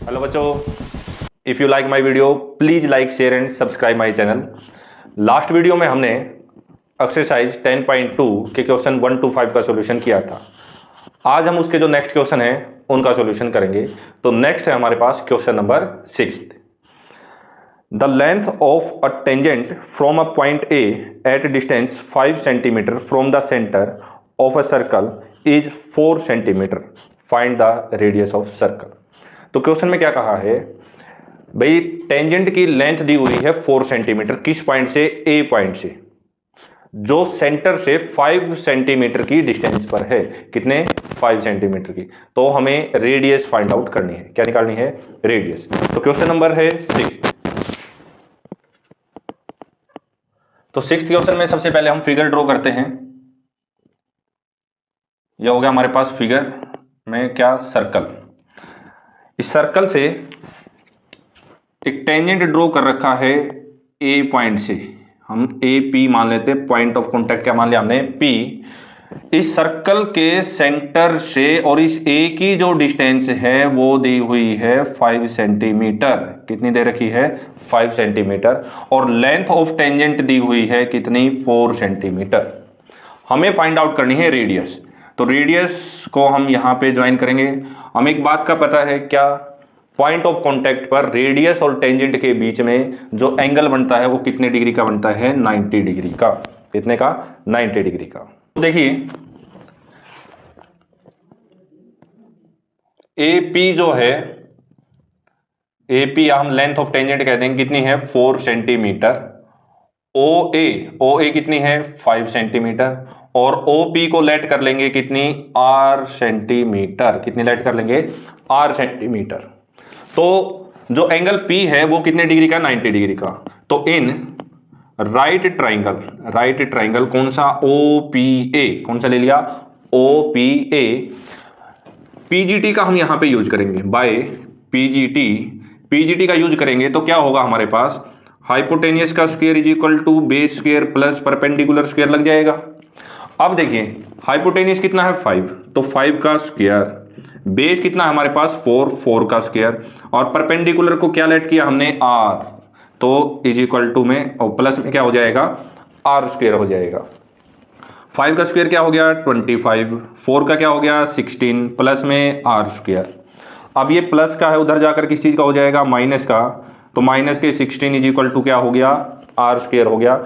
Hello बच्चों, if you like my video please like share and subscribe my channel. Last video में हमने exercise 10.2 के question 1 to 5 का solution किया था। आज हम उसके जो नेक्स्ट क्वेश्चन हैं उनका सॉल्यूशन करेंगे। तो नेक्स्ट है हमारे पास question number 6। The length of a tangent from a point A at distance 5 centimetre from the centre of a circle is 4 centimetre. Find the radius of circle. तो question में क्या कहा है भाई, टेंजेंट की लेंथ दी हुई है 4 सेंटीमीटर। किस पॉइंट से? ए पॉइंट से, जो सेंटर से 5 सेंटीमीटर की डिस्टेंस पर है। कितने? 5 सेंटीमीटर की। तो हमें रेडियस फाइंड आउट करनी है। क्या निकालनी है? रेडियस। तो क्वेश्चन नंबर है 6। तो 6th क्वेश्चन में सबसे पहले हम फिगर ड्रॉ करते हैं। यह हो गया हमारे पास फिगर में क्या? सर्कल। इस सर्कल से एक टेंजेंट ड्रॉ कर रखा है ए पॉइंट से। हम ए पी मान लेते हैं। पॉइंट ऑफ कॉन्टैक्ट क्या मान लिया हमने? पी। इस सर्कल के सेंटर से और इस ए की जो डिस्टेंस है वो दी हुई है 5 सेंटीमीटर। कितनी दे रखी है? 5 सेंटीमीटर। और लेंथ ऑफ टेंजेंट दी हुई है कितनी? 4 सेंटीमीटर। हमें फाइंड आउट करनी है रेडियस। तो रेडियस को हम यहाँ पे ज्वाइन करेंगे। हमें एक बात का पता है, क्या? पॉइंट ऑफ कांटेक्ट पर रेडियस और टेंजेंट के बीच में जो एंगल बनता है वो कितने डिग्री का बनता है? 90 डिग्री का। कितने का? 90 डिग्री का। तो देखिए ए पी जो है, ए पी हम लेंथ ऑफ टेंजेंट कहते हैं, कितनी है? 4 सेंटीमीटर। ओ ए कितनी है? 5 सेंटीमीटर। और ओ पी को लेट कर लेंगे कितनी? R centimetre. कितनी लेट कर लेंगे? R centimetre. तो जो एंगल P है वो कितने डिग्री का? 90 डिग्री का। तो इन राइट ट्राइंगल कौन सा? OPA। कौन सा ले लिया? OPA। PGT का हम यहां पे यूज करेंगे। बाय PGT का यूज करेंगे तो क्या होगा हमारे पास? हाइपोटेनियस का square is equal to base square plus perpendicular square लग जाएगा। अब देखिए हाइपोटेनियस कितना है? 5। तो 5 का स्क्वायर। बेस कितना है हमारे पास? 4 का स्क्वायर। और परपेंडिकुलर को क्या लेट किया हमने? R। तो इज इक्वल टू में और प्लस में क्या हो जाएगा? R स्क्वायर हो जाएगा। 5 का स्क्वायर क्या हो गया? 25। 4 का क्या हो गया? 16 प्लस में R स्क्वायर। अब ये प्लस का है, उधर जाकर किस चीज़ का हो जाएगा? माइनस का। तो माइनस के 16 इज इक्वल टू क्या हो गया? R स्क्वायर हो गया।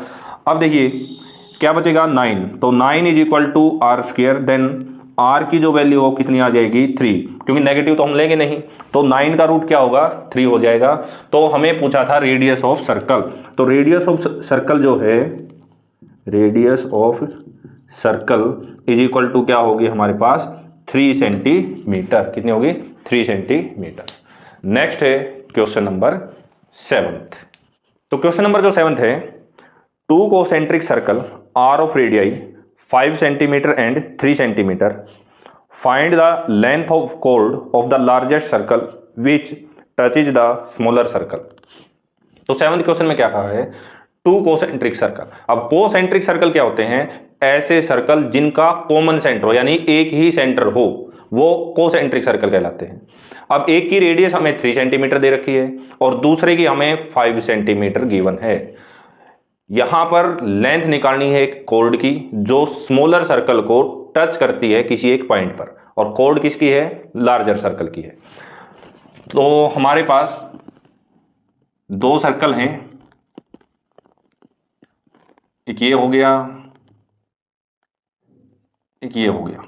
अब देखिए क्या बचेगा? 9। तो 9 is equal to R square. Then R की जो वैल्यू हो कितनी आ जाएगी? 3, क्योंकि नेगेटिव तो हम लेंगे नहीं। तो 9 का रूट क्या होगा? 3 हो जाएगा। तो हमें पूछा था रेडियस ऑफ सर्कल। तो रेडियस ऑफ सर्कल जो है, radius of circle is equal to क्या होगी हमारे पास? 3 सेंटीमीटर। कितनी होगी? 3 सेंटीमीटर। नेक्स्ट है क्वेश्चन नंबर 7। तो क्वेश्चन नंबर जो 7 है, 2 concentric circle R of radii 5 centimeter and 3 centimeter. Find the length of chord of the largest circle which touches the smaller circle. तो 7th क्वेश्चन में क्या कहा है? 2 concentric सर्कल। अब concentric सर्कल क्या होते हैं? ऐसे सर्कल जिनका कॉमन सेंटर हो, यानी एक ही सेंटर हो, वो concentric सर्कल कहलाते हैं। अब एक की रेडियस हमें 3 सेंटीमीटर दे रखी है और दूसरे की हमें 5 सेंटीमीटर गिवन है। यहां पर लेंथ निकालनी है एक कॉर्ड की जो स्मॉलर सर्कल को टच करती है किसी एक पॉइंट पर, और कॉर्ड किसकी है? लार्जर सर्कल की है। तो हमारे पास 2 सर्कल हैं, एक ये हो गया, एक ये हो गया।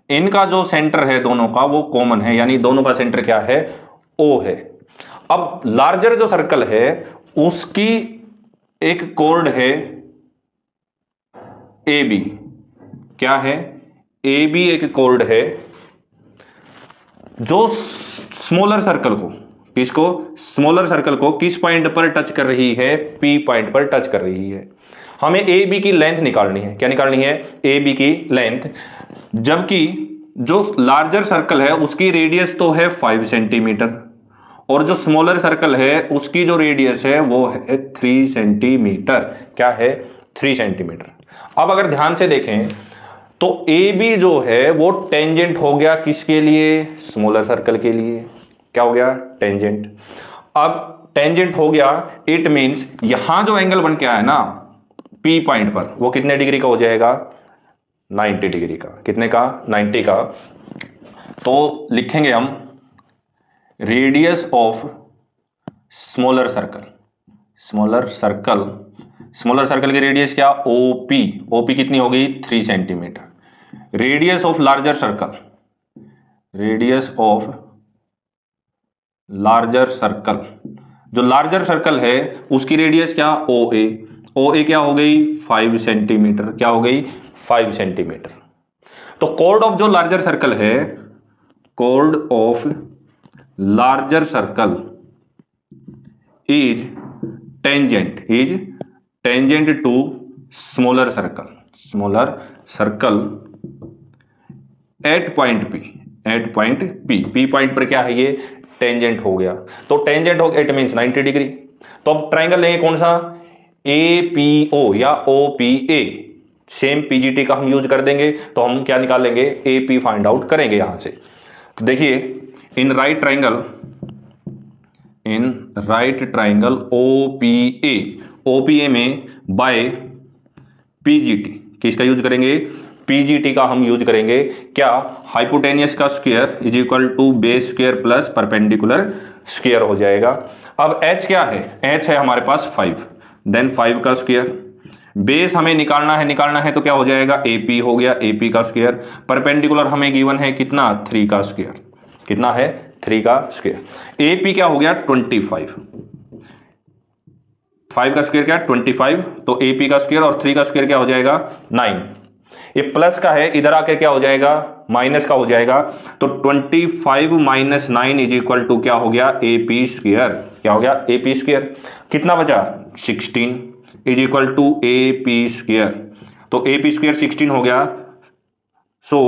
इनका जो सेंटर है दोनों का वो कॉमन है, यानी दोनों का सेंटर क्या है? O है। अब लार्जर जो सर्कल है उसकी एक कॉर्ड है AB। क्या है? AB एक कॉर्ड है जो स्मॉलर सर्कल को, किसको? स्मॉलर सर्कल को किस पॉइंट पर टच कर रही है? P पॉइंट पर टच कर रही है। हमें AB की लेंथ निकालनी है। क्या निकालनी है? AB की लेंथ। जबकि जो लार्जर सर्कल है उसकी रेडियस तो है 5 सेंटीमीटर और जो स्मॉलर सर्कल है उसकी जो रेडियस है वो है 3 सेंटीमीटर। क्या है? 3 सेंटीमीटर। अब अगर ध्यान से देखें तो ए बी जो है वो टेंजेंट हो गया किसके लिए? स्मॉलर सर्कल के लिए। क्या हो गया, टेंजेंट। अब टेंजेंट हो गया, इट मीन्स यहां जो एंगल बन के आया ना P पॉइंट पर, वो कितने डिग्री का हो जाएगा, 90 डिग्री का। कितने का, 90 का। तो लिखेंगे हम radius of smaller circle, smaller circle, smaller circle की रेडियस क्या, OP, OP कितनी हो गई, 3 centimetre. Radius of larger circle, radius of larger circle, जो लार्जर सर्कल है उसकी रेडियस क्या, OA, OA क्या हो गई, 5 सेंटीमीटर। क्या हो गई, 5 सेंटीमीटर। तो कॉर्ड ऑफ जो लार्जर सर्कल है, chord of larger circle is tangent to smaller circle, smaller circle at point P, at point P point पर क्या है, ये टेंजेंट हो गया। तो टेंजेंट हो गया, इट मीन्स 90 डिग्री। तो अब ट्राइंगल लेंगे कौन सा, APO या OPA, सेम PGT का हम यूज कर देंगे। तो हम क्या निकाल लेंगे, AP फाइंड आउट करेंगे यहां से। तो देखिए, इन राइट ट्राइंगल OPA में बाय PGT, किसका यूज करेंगे, PGT का हम यूज करेंगे। क्या, हाइपोटेनियस का square is equal to base square plus perpendicular square हो जाएगा। अब H क्या है, H है हमारे पास 5, देन 5 का स्क्वायर। बेस हमें निकालना है तो क्या हो जाएगा, AP हो गया, AP का स्क्वायर। परपेंडिकुलर हमें गिवन है कितना, 3 का स्क्वायर। कितना है, 3 का स्क्वायर। AP क्या हो गया, 25, 5 का स्क्वायर क्या, 25, तो AP का स्क्वायर और 3 का स्क्वायर क्या हो जाएगा, 9। ये प्लस का है, इधर आके क्या हो जाएगा, माइनस का हो जाएगा। तो 25 माइनस 9 इज इक्वल टू क्या हो गया, AP स्क्वायर। क्या हो गया, AP स्क्वायर। कितना बचा, 16 is equal to AP square. तो AP स्क्वायर 16 हो गया। सो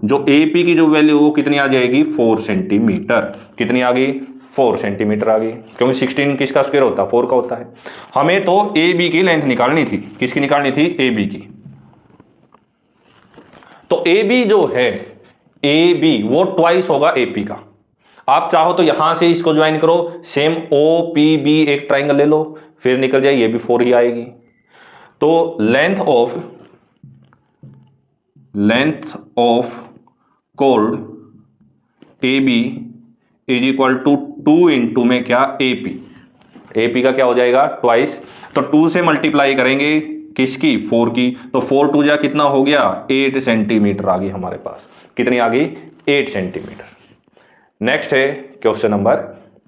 जो AP की जो वैल्यू वो कितनी आ जाएगी, 4 सेंटीमीटर। कितनी आ गई, 4 सेंटीमीटर आ गई, क्योंकि 16 किसका स्क्वायर होता है, 4 का होता है। हमें तो AB की लेंथ निकालनी थी, किसकी निकालनी थी, AB की। तो AB जो है, AB वो ट्वाइस होगा AP का। आप चाहो तो यहां से इसको ज्वाइन करो, सेम OPB एक ट्राइंगल ले लो, फिर निकल जाए, ये भी 4 ही आएगी। तो length of chord AB is equal to 2 into में क्या, AP का क्या हो जाएगा, ट्वाइस। तो 2 से मल्टीप्लाई करेंगे किसकी, 4 की। तो 4 2 जा कितना हो गया, 8 सेंटीमीटर आ गई हमारे पास। कितनी आ गई, 8 सेंटीमीटर। नेक्स्ट है क्वेश्चन नंबर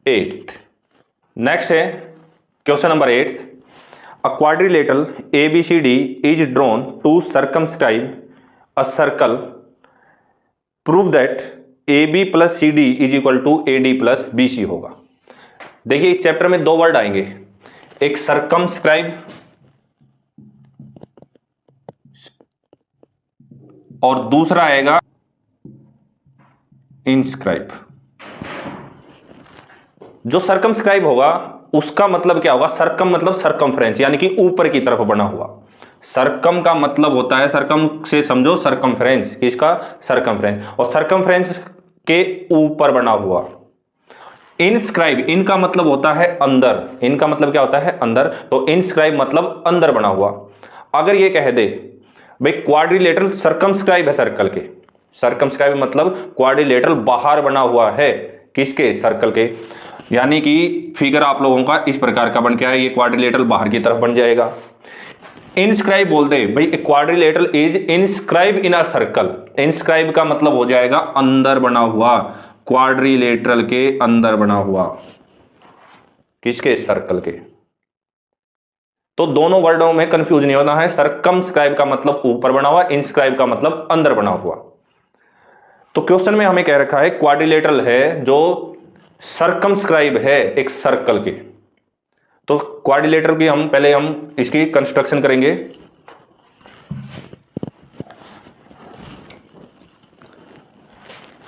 8। नेक्स्ट है question number 8। A quadrilateral ABCD is drawn to circumscribe a circle, prove that AB plus CD is equal to AD plus BC होगा। देखिए, इस चैप्टर में 2 वर्ड आएंगे, एक सर्कमस्क्राइब और दूसरा आएगा इनस्क्राइब। जो सर्कमस्क्राइब होगा उसका मतलब क्या होगा, सर्कम मतलब सर्कमफ्रेंस, यानी कि ऊपर की तरफ बना हुआ। सर्कम का मतलब होता है, सर्कम से समझो सर्कमफ्रेंस, किसका, सर्कमफ्रेंस, और सर्कमफ्रेंस के ऊपर बना हुआ। इनस्क्राइब, इनका मतलब होता है अंदर, इनका मतलब क्या होता है, अंदर। तो इनस्क्राइब मतलब अंदर बना हुआ। अगर ये कह दे भाई क्वाड्रिलेटरल सर्कमस्क्राइब है सर्कल के, सर्कमस्क्राइब मतलब क्वाड्रिलेटरल बाहर बना हुआ है, किसके, सर्कल के। यानी कि फिगर आप लोगों का इस प्रकार का बन के आया, ये क्वाड्रिलेटरल बाहर की तरफ बन जाएगा। इनस्क्राइब बोल दे भाई, quadrilateral is inscribe in a circle. Inscribe का मतलब हो जाएगा अंदर बना हुआ, क्वाड्रिलेटरल के अंदर बना हुआ, किसके, सर्कल के। तो दोनों वर्डों में कंफ्यूज नहीं होना है, सर्कमस्क्राइब का मतलब ऊपर बना हुआ, इनस्क्राइब का मतलब अंदर बना हुआ। तो क्वेश्चन में हमें कह रखा है क्वाड्रिलेटरल है जो सर्कमस्क्राइब है एक सर्कल के। तो क्वाड्रिलेटरल की हम इसकी कंस्ट्रक्शन करेंगे।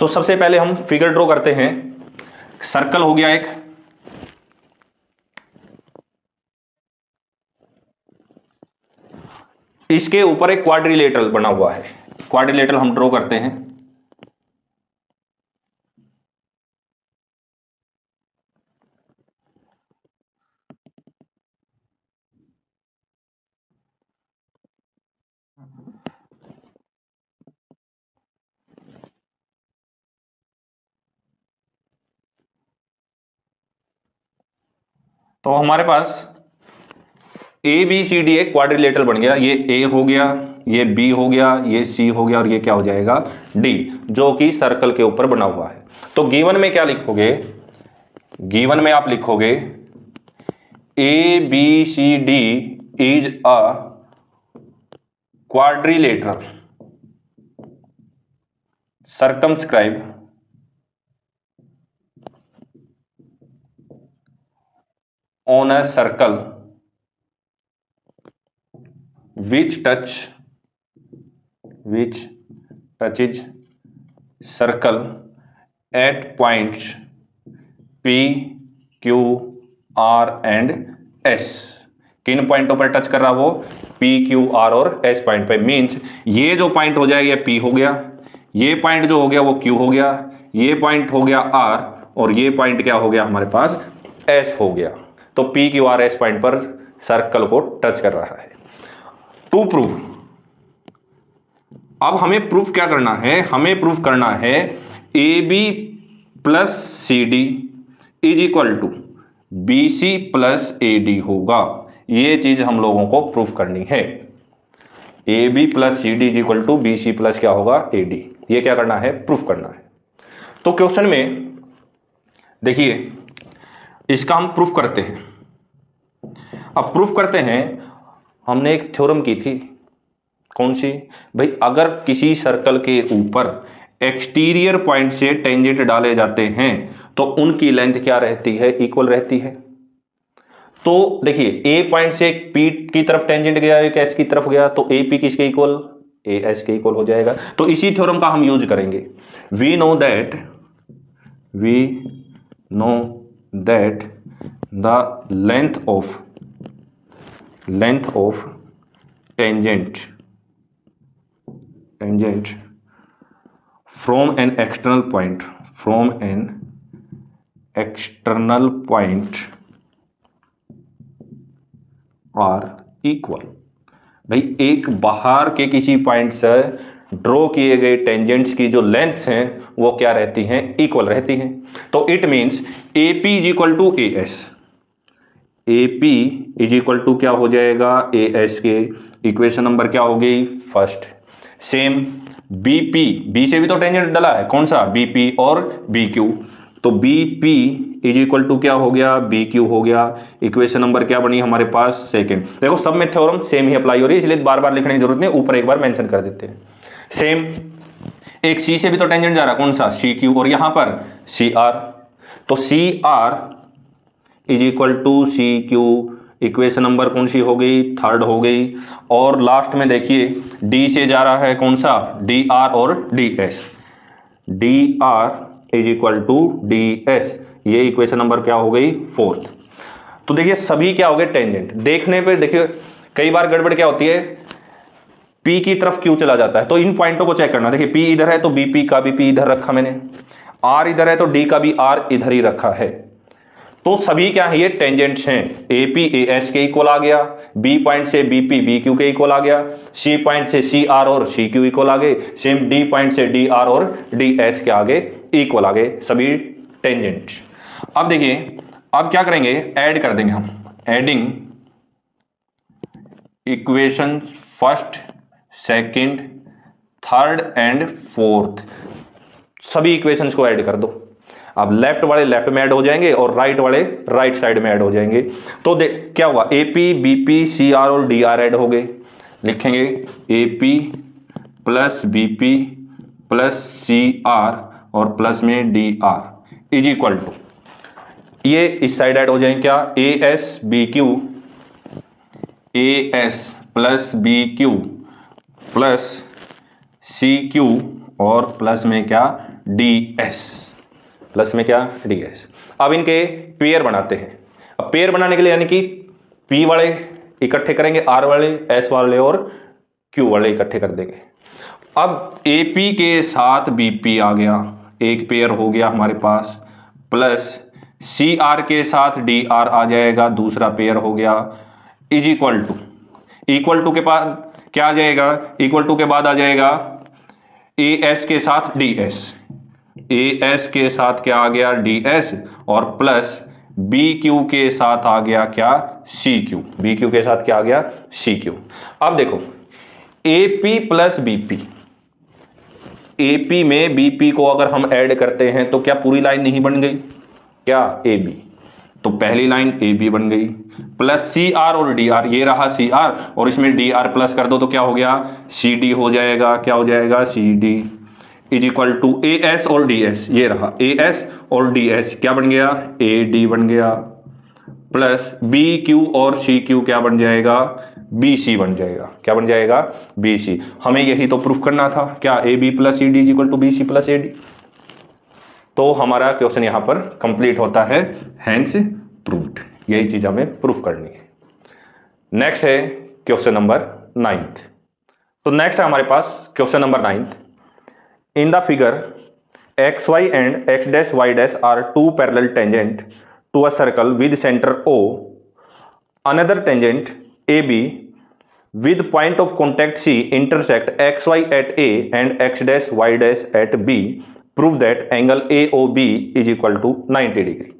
तो सबसे पहले हम फिगर ड्रॉ करते हैं। सर्कल हो गया एक, इसके ऊपर एक क्वाड्रिलेटरल बना हुआ है, क्वाड्रिलेटरल हम ड्रॉ करते हैं। तो हमारे पास ए बी सी डी एक क्वाड्रिलेटरल बन गया। ये ए हो गया, ये बी हो गया, ये सी हो गया और ये क्या हो जाएगा डी, जो कि सर्कल के ऊपर बना हुआ है। तो गिवन में क्या लिखोगे, गिवन में आप लिखोगे A B C D is a quadrilateral circumscribe on a circle which touches circle at points P, Q, R and S। किन पॉइंटों पर टच कर रहा वो, P, Q, R और S पॉइंट पे। मींस ये जो पॉइंट हो जाएगा ये P हो गया, ये पॉइंट जो हो गया वो Q हो गया, ये पॉइंट हो गया R और ये पॉइंट क्या हो गया हमारे पास S हो गया। तो P, Q, R, S point पर सर्कल को टच कर रहा है। टू प्रूव, अब हमें प्रूफ क्या करना है, हमें प्रूफ करना है A B plus C D is equal to B C plus A D होगा। ये चीज हम लोगों को प्रूफ करनी है। A B plus C D is equal to B C plus क्या होगा ए डी, ये क्या करना है, प्रूफ करना है। तो क्वेश्चन में देखिए इसका हम प्रूफ करते हैं। अब प्रूफ करते हैं, हमने एक थ्योरम की थी, कौन सी भाई, अगर किसी सर्कल के ऊपर एक्सटीरियर पॉइंट से टेंजेंट डाले जाते हैं तो उनकी लेंथ क्या रहती है, इक्वल रहती है। तो देखिए ए पॉइंट से पी की तरफ टेंजेंट गया, एक एस की तरफ गया, तो ए पी किसके इक्वल, ए एस के इक्वल हो जाएगा। तो इसी थ्योरम का हम यूज करेंगे। We know that the length of tangent from an external point are equal। भाई एक बाहर के किसी पॉइंट से ड्रॉ किए गए टेंजेंट्स की जो लेंथ्स हैं वो क्या रहती हैं, इक्वल रहती हैं। तो it means A P is equal to A S, A P is equal to क्या हो जाएगा ए एस के। इक्वेशन नंबर क्या हो गई first. Same B P, B से भी तो टेंजेंट डला है, कौन सा बी पी और बी क्यू, तो B P is equal to क्या हो गया बी क्यू हो गया। इक्वेशन नंबर क्या बनी हमारे पास सेकंड। देखो सब में थ्योरम सेम ही अप्लाई हो रही है, इसलिए बार बार लिखने की जरूरत नहीं, ऊपर एक बार मेंशन कर देते हैं। सेम एक सी से भी तो टेंजेंट जा रहा है, कौन सा सी क्यू, और यहां पर सी आर, तो C R is equal to C Q. Equation number कौन सी हो गई, थर्ड हो गई। और लास्ट में देखिए डी से जा रहा है कौन सा डी आर और D S, D R is equal to D S, ये इक्वेशन नंबर क्या हो गई फोर्थ। तो देखिए सभी क्या हो गए टेंजेंट। देखने पे देखिए कई बार गड़बड़ क्या होती है, पी की तरफ क्यू चला जाता है, तो इन पॉइंटों को चेक करना। देखिए पी इधर है तो बीपी का भी पी इधर रखा मैंने, आर इधर है तो डी का भी आर इधर ही रखा है। तो सभी क्या है ये टेंजेंट्स हैं। ए पी ए एस के इक्वल आ गया, बी पॉइंट से बी पी बी क्यू के इक्वल आ गया, सी पॉइंट से सी आर और सी क्यू इक्वल आ गए, सेम डी pॉइंट से डी आर और डी एस के आगे इक्वल आ गए सभी टेंजेंट्स। अब देखिए अब क्या करेंगे, ऐड कर देंगे हम, adding equation first second third and fourth, सभी इक्वेशंस को ऐड कर दो। अब लेफ्ट वाले लेफ्ट में ऐड हो जाएंगे और राइट वाले राइट साइड में ऐड हो जाएंगे। तो देख क्या हुआ, A P B P C R और डी आर ऐड हो गए। लिखेंगे A P plus B P plus C R और प्लस में D R is equal to, ये इस साइड ऐड हो जाएंगे क्या, A S B Q, A S plus B Q plus C Q और प्लस में क्या डी एस, प्लस में क्या डी एस। अब इनके पेयर बनाते हैं। अब पेयर बनाने के लिए यानी कि पी वाले इकट्ठे करेंगे, आर वाले एस वाले और क्यू वाले इकट्ठे कर देंगे। अब ए पी के साथ बी पी आ गया, एक पेयर हो गया हमारे पास, प्लस सी आर के साथ डी आर आ जाएगा, दूसरा पेयर हो गया, इज इक्वल टू के बाद क्या आ जाएगा, इक्वल टू के बाद आ जाएगा ए एस के साथ डी एस, ए एस के साथ क्या आ गया डी एस और प्लस बी क्यू के साथ आ गया क्या, सी क्यू, बी क्यू के साथ क्या आ गया, सी क्यू। अब देखो A P plus B P, AP में बीपी को अगर हम ऐड करते हैं तो क्या पूरी लाइन नहीं बन गई, क्या ए बी, तो पहली लाइन ए बी बन गई, प्लस सी आर और डी आर, ये रहा सी आर और इसमें डी आर प्लस कर दो तो क्या हो गया, सी डी हो जाएगा, क्या हो जाएगा, C D is equal to A S और डी एस, ये रहा ए एस और डी एस, क्या बन गया, ए डी बन गया, प्लस बी क्यू और सी क्यू क्या बन जाएगा, बी सी बन जाएगा, क्या बन जाएगा, बी सी। हमें यही तो प्रूफ करना था, क्या A B plus C D is equal to B C plus A D. तो हमारा क्वेश्चन यहां पर कंप्लीट होता है, हैंस प्रूव्ड, यही चीज हमें प्रूफ करनी है। नेक्स्ट है क्वेश्चन नंबर 9th। तो नेक्स्ट है हमारे पास question number 9th। In the figure X Y and X dash Y dash are two parallel tangent to a circle with centre O, another tangent AB with point of contact C intersect XY at A and X dash Y dash at B, prove that angle AOB is equal to 90 degree.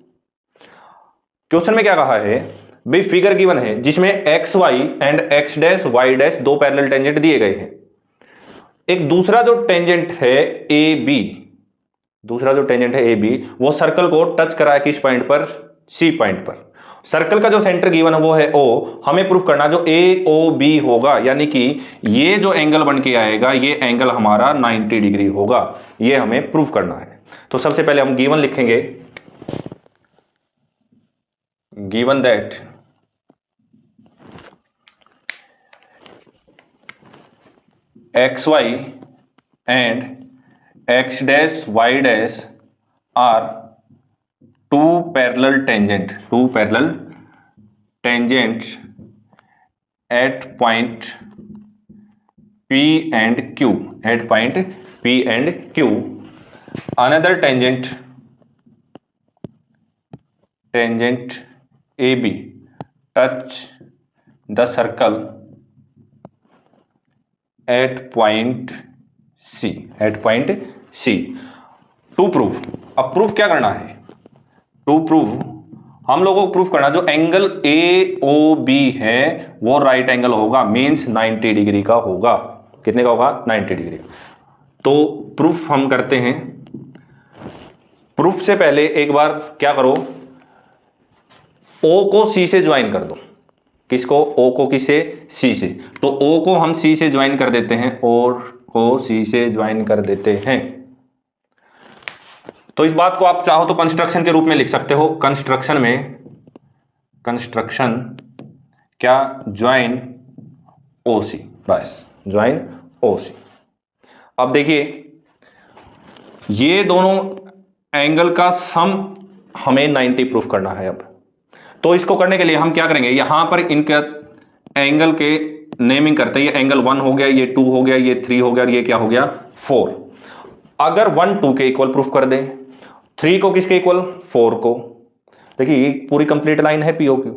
Question में क्या कहा है भाई, figure given है जिसमें XY and X dash Y dash दो parallel tangent दिए गए हैं, एक दूसरा जो टेंजेंट है AB, दूसरा जो टेंजेंट है AB वो सर्कल को टच करा है किस पॉइंट पर, C पॉइंट पर। सर्कल का जो सेंटर गिवन है वो है O, हमें प्रूफ करना जो AOB होगा, यानी कि ये जो एंगल बन के आएगा ये एंगल हमारा 90 डिग्री होगा, ये हमें प्रूफ करना है। तो सबसे पहले हम गिवन लिखेंगे, given that XY and X dash Y dash are two parallel tangents at point P and Q, at point P and Q, another tangent AB touch the circle at point C, at point C to prove। अब proof क्या करना है, to prove हम लोगों को proof करना जो angle AOB है वो राइट एंगल होगा, मींस 90 डिग्री का होगा। कितने का होगा, 90 डिग्री। तो प्रूफ हम करते हैं। प्रूफ से पहले एक बार क्या करो, O को C से ज्वाइन कर दो। किसको, O को किससे, C से। तो O को हम C से ज्वाइन कर देते हैं और को C से ज्वाइन कर देते हैं। तो इस बात को आप चाहो तो कंस्ट्रक्शन के रूप में लिख सकते हो। कंस्ट्रक्शन में, कंस्ट्रक्शन क्या, ज्वाइन OC, बस ज्वाइन OC। अब देखिए ये दोनों एंगल का सम हमें 90 प्रूफ करना है। अब तो इसको करने के लिए हम क्या करेंगे, यहां पर इनके एंगल के नेमिंग करते हैं। ये एंगल 1 हो गया, ये 2 हो गया, ये 3 हो गया और ये क्या हो गया, 4। अगर 1 2 के इक्वल प्रूफ कर दें, 3 को किसके इक्वल, 4 को। देखिए ये पूरी कंप्लीट लाइन है POQ।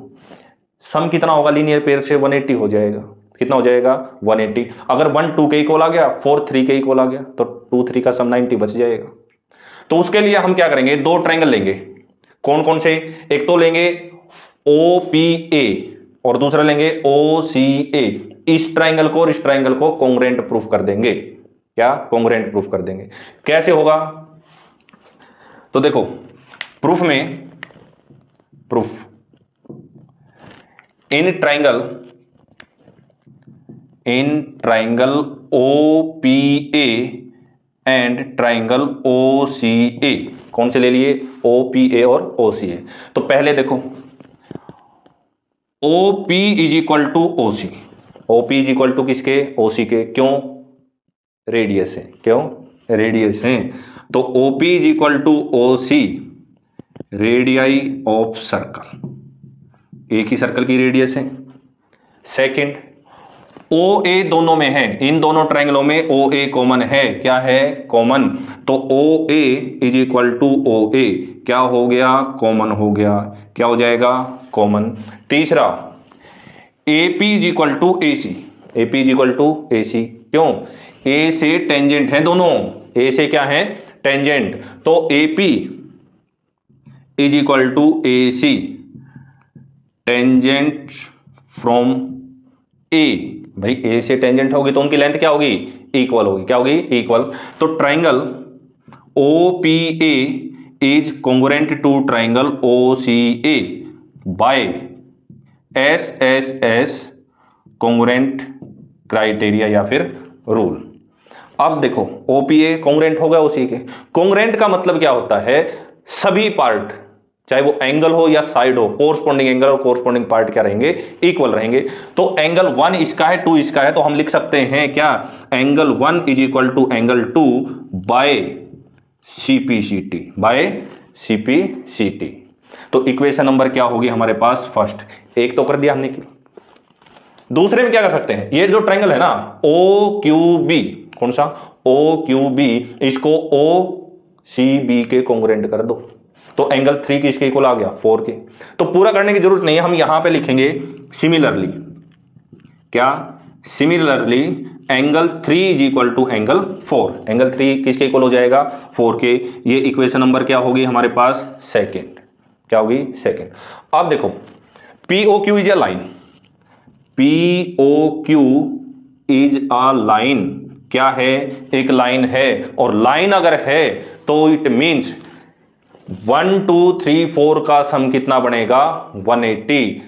सम कितना होगा, लीनियर पेयर से 180 हो जाएगा। कितना हो जाएगा, 180। अगर 1 2 के इक्वल आ गया, 4 3 के इक्वल आ गया, तो 2 3 का सम 90 बच जाएगा। तो उसके लिए हम क्या करेंगे, दो ट्रायंगल लेंगे। कौन कौन से, एक तो लेंगे OPA और दूसरा लेंगे OCA। इस ट्रायंगल को और इस ट्रायंगल को कॉन्ग्रुएंट प्रूफ कर देंगे। क्या, कॉन्ग्रुएंट प्रूफ कर देंगे। कैसे होगा, तो देखो प्रूफ में, proof in triangle OPA and triangle OCA, कौन से ले लिए, OPA और OCA। तो पहले देखो OP is equal to OC, OP is equal to किसके, OC के। क्यों, रेडियस है, क्यों, रेडियस है। तो OP is equal to OC, radii of circle, एक ही सर्कल की रेडियस है। सेकंड, OA दोनों में है, इन दोनों ट्रायंगलों में OA कॉमन है। क्या है, कॉमन। तो OA is equal to OA क्या हो गया, कॉमन हो गया। क्या हो जाएगा, कॉमन। तीसरा, AP is equal to AC, AP is equal to AC। क्यों, A से टेंजेंट है दोनों, A से क्या है, टेंजेंट। तो is equal to A C tangent from A. भाई ए से टेंजेंट होगी तो उनकी लेंथ क्या होगी, इक्वल होगी। क्या होगी, इक्वल। तो triangle O P A is congruent to triangle O C A by S S S congruent criteria या फिर रूल। अब देखो ओपीए कॉन्ग्रुएंट होगा ओसी के। कॉन्ग्रुएंट का मतलब क्या होता है, सभी पार्ट चाहे वो एंगल हो या साइड हो, कोरस्पॉन्डिंग एंगल और कोरस्पॉन्डिंग पार्ट क्या रहेंगे, इक्वल रहेंगे। तो एंगल 1 इसका है, 2 इसका है, तो हम लिख सकते हैं क्या, angle 1 is equal to angle 2 by CPCT, by CPCT. तो इक्वेशन नंबर क्या होगी हमारे पास, फर्स्ट एक तो कर दिया हमने। दूसरे में क्या कर सकते हैं, ये जो ट्रायंगल है ना ओ क्यू बी, कौन सा ओ क्यू बी, इसको ओ सी बी के कॉन्ग्रुएंट कर दो, तो एंगल 3 किसके इक्वल आ गया, 4 के। तो पूरा करने की जरूरत नहीं है, हम यहां पे लिखेंगे सिमिलरली, क्या, similarly angle 3 is equal to angle 4। Angle 3 किसके इक्वल हो जाएगा, 4 के। ये इक्वेशन नंबर क्या होगी हमारे पास, सेकेंड। क्या होगी, सेकेंड। अब देखो P O Q is a line, P O Q is a line, क्या है, एक लाइन है। और लाइन अगर है तो इट मीन्स 1 2 3 4 का सम कितना बनेगा, 180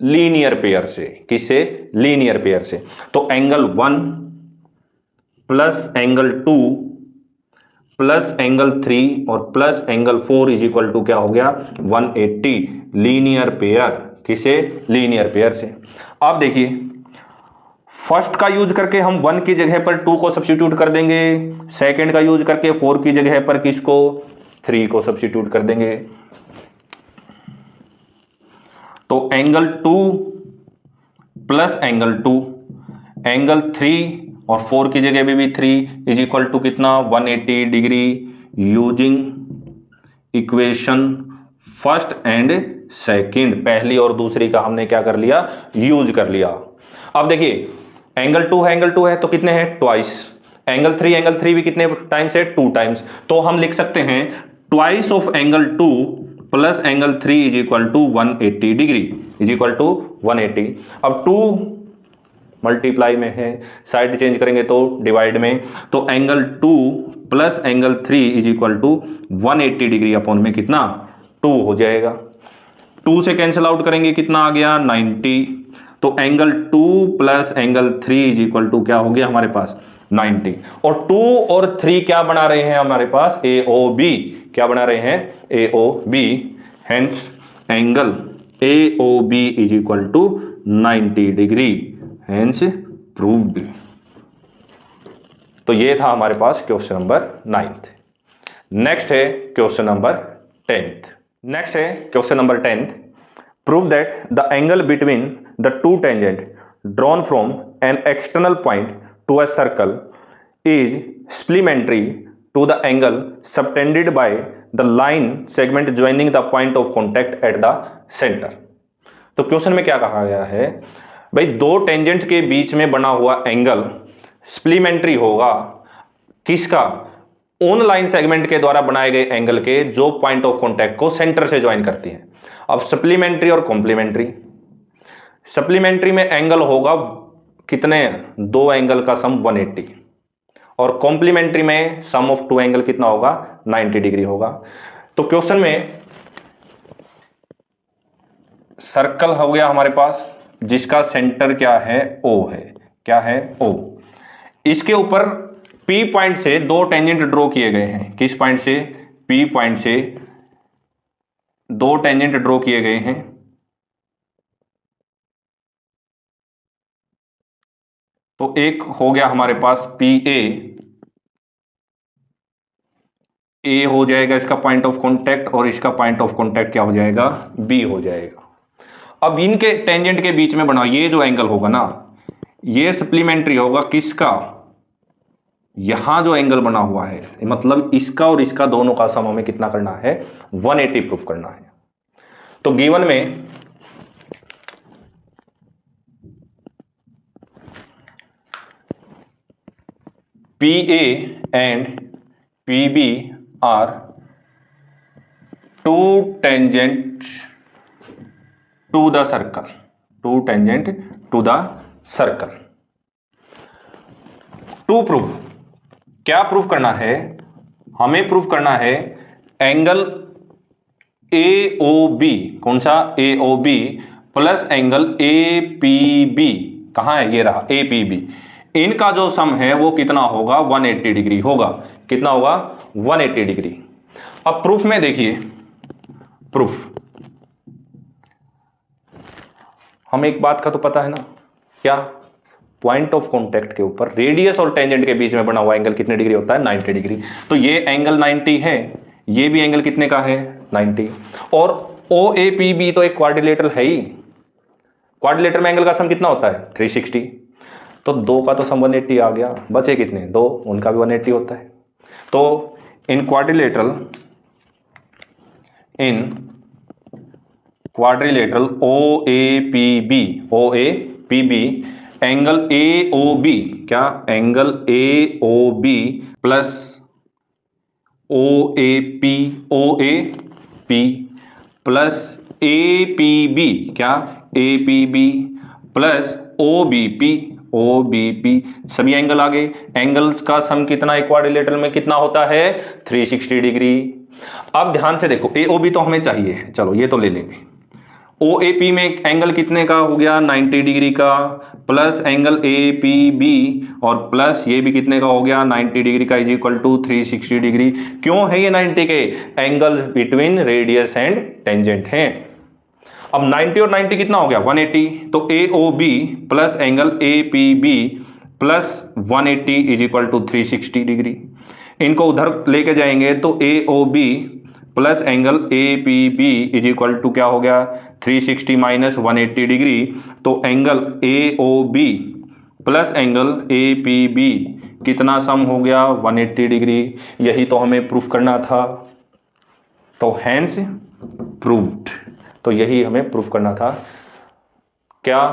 लीनियर पेयर से। किससे, लीनियर पेयर से। तो angle 1 plus angle 2 plus angle 3 और plus angle 4 is equal to क्या हो गया, 180 लीनियर पेयर। किसे, लीनियर पेयर से। अब देखिए फर्स्ट का यूज करके हम 1 की जगह पर 2 को सब्स्टिट्यूट कर देंगे, सेकंड का यूज करके 4 की जगह पर किसको, 3 को सब्स्टिट्यूट कर देंगे। तो एंगल 2 प्लस एंगल 2, एंगल 3 और 4 की जगह भी 3 इज इक्वल टू कितना, 180 degree using equation first and second. पहली और दूसरी का हमने क्या कर लिया, यूज कर लिया। अब देखिए एंगल 2 है, एंगल 2 है तो कितने हैं, ट्वाइस। एंगल 3 भी कितने टाइम्स है, 2 टाइम्स। तो हम लिख सकते हैं twice of angle 2 plus angle 3 is equal to 180 degree, is equal to 180। अब 2 मल्टीप्लाई में है, साइड चेंज करेंगे तो डिवाइड में, तो angle 2 plus angle 3 is equal to 180 degree upon में कितना, 2 हो जाएगा। 2 से कैंसिल आउट करेंगे कितना आ गया, 90। तो angle 2 plus angle 3 is equal to क्या हो गया हमारे पास, 90। और 2 और 3 क्या बना रहे हैं हमारे पास, ए ओ बी। क्या बना रहे हैं, A O B. Hence angle A O B is equal to 90 degree, hence proved. तो ये था हमारे पास क्वेश्चन नंबर 9th। नेक्स्ट है क्वेश्चन नंबर 10th। नेक्स्ट है question number 10th। Prove that the angle between the two tangent drawn from an external point to a circle is supplementary to the angle subtended by the line segment joining the point of contact at the center। तो question में क्या कहा गया है, भाई दो tangent के बीच में बना हुआ एंगल सप्लीमेंट्री होगा किसका, उन लाइन सेगमेंट के द्वारा बनाए गए एंगल के जो पॉइंट ऑफ कॉन्टैक्ट को सेंटर से ज्वाइन करती है। अब सप्लीमेंट्री और कॉम्प्लीमेंट्री, सप्लीमेंट्री में एंगल होगा कितने, दो एंगल का सम 180, और कॉम्प्लीमेंट्री में सम ऑफ टू एंगल कितना होगा, 90 डिग्री होगा। तो क्वेश्चन में सर्कल हो गया हमारे पास जिसका सेंटर क्या है, ओ है। क्या है, ओ। इसके ऊपर P पॉइंट से दो टेंजेंट ड्रॉ किए गए हैं। किस पॉइंट से, P पॉइंट से दो टेंजेंट ड्रॉ किए गए हैं। तो एक हो गया हमारे पास PA, ए हो जाएगा इसका पॉइंट ऑफ कांटेक्ट, और इसका पॉइंट ऑफ कांटेक्ट क्या हो जाएगा, बी हो जाएगा। अब इनके टेंजेंट के बीच में बना ये जो एंगल होगा ना, ये सप्लीमेंट्री होगा किसका, यहां जो एंगल बना हुआ है, मतलब इसका और इसका दोनों का सम हमें कितना करना है, 180 प्रूफ करना है। तो गिवन में PA and PB are two tangent to the circle, two tangent to the circle. To prove, क्या प्रूफ करना है? हमें प्रूफ करना है एंगल AOB, कौन सा? AOB प्लस एंगल APB, कहां है? ये रहा APB, इनका जो सम है वो कितना होगा? 180 डिग्री होगा। कितना होगा? 180 डिग्री। अब प्रूफ में देखिए, प्रूफ हमें एक बात का तो पता है ना, क्या? पॉइंट ऑफ कांटेक्ट के ऊपर रेडियस और टेंजेंट के बीच में बना हुआ एंगल कितने डिग्री होता है? 90 डिग्री। तो ये एंगल 90 है, ये भी एंगल कितने का है? 90। और OAPB तो एक क्वाड्रिलेटरल है ही, क्वाड्रिलेटरल में एंगल का सम कितना होता है? 360। तो दो का तो सम 180 आ गया, बचे कितने? दो, उनका भी 180 होता है। तो इन क्वाड्रिलेटरल OAPB एंगल AOB, क्या? Angle AOB plus OAP plus APB, क्या? APB प्लस OBP, सभी एंगल आ गए। एंगल्स का सम कितना है क्वाड्रिलेटरल में? कितना होता है? 360 डिग्री। अब ध्यान से देखो, AOB तो हमें चाहिए, चलो ये तो ले लेंगे। OAP में एंगल कितने का हो गया? 90 डिग्री का, प्लस एंगल APB और प्लस ये भी कितने का हो गया? 90 डिग्री का, इज इक्वल टू 360 डिग्री। क्यों है ये 90 के? Angle between radius and tangent हैं। अब 90 और 90 कितना हो गया? 180। तो AOB plus angle APB plus 180 is equal to 360 degree. इनको उधर लेके जाएंगे तो AOB plus angle APB is equal to क्या हो गया? 360 माइनस 180 डिग्री। तो angle AOB plus angle APB कितना सम हो गया? 180 डिग्री। यही तो हमें प्रूफ करना था, तो हैंस प्रूव्ड। तो यही हमें प्रूफ करना था। क्या?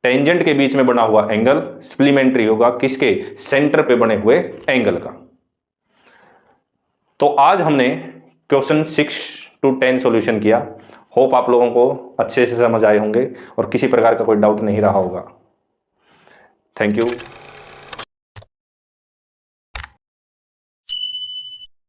टेंजेंट के बीच में बना हुआ एंगल सप्लीमेंट्री होगा किसके? सेंटर पे बने हुए एंगल का। तो आज हमने क्वेश्चन 6 to 10 सॉल्यूशन किया। होप आप लोगों को अच्छे से समझ आए होंगे और किसी प्रकार का कोई डाउट नहीं रहा होगा। Thank you.